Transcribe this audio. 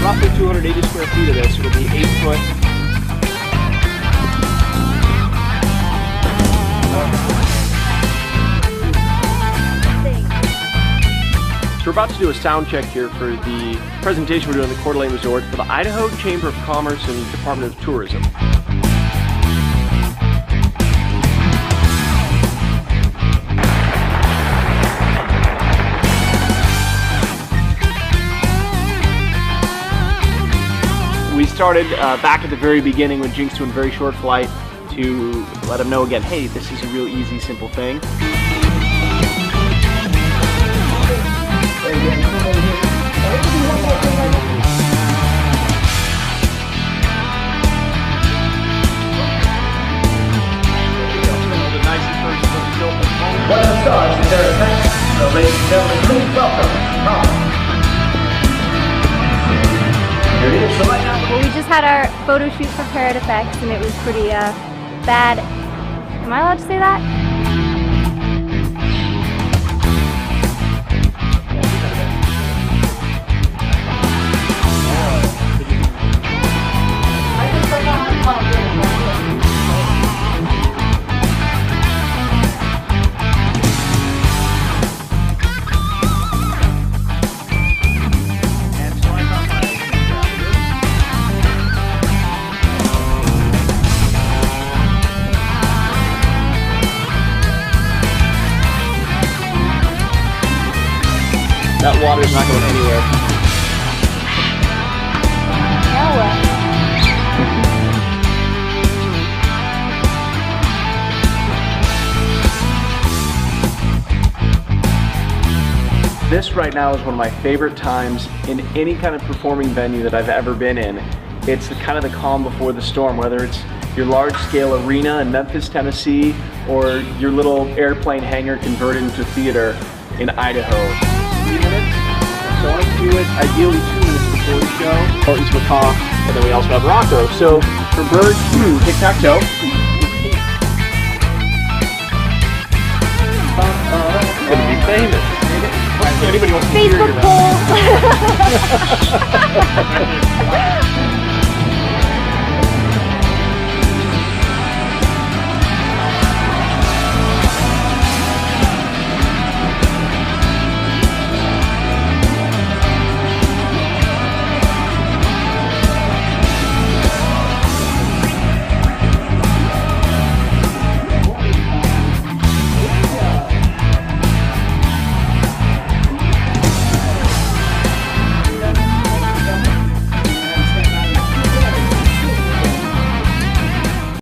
Roughly 280 square feet of this. It'll be 8 foot. So we're about to do a sound check here for the presentation we're doing at the Coeur d'Alene Resort for the Idaho Chamber of Commerce and Department of Tourism. We started back at the very beginning when Jink's doing very short flight to let him know again, hey, this is a real easy, simple thing. What are the stars? Is there a thanks? Ladies and gentlemen, please welcome Parrot. Here it is. So right now. Well, we just had our photo shoot for Parrot Effects, and it was pretty bad. Am I allowed to say that? That water's not going anywhere. This right now is one of my favorite times in any kind of performing venue that I've ever been in. It's kind of the calm before the storm, whether it's your large-scale arena in Memphis, Tennessee, or your little airplane hangar converted into a theater in Idaho. 3 minutes, so I like to do it ideally 2 minutes before the show. Horton's macaw, and then we also have Rocco. So for birds, tic-tac-toe. Gonna be famous. Anybody wants to hear Facebook poll.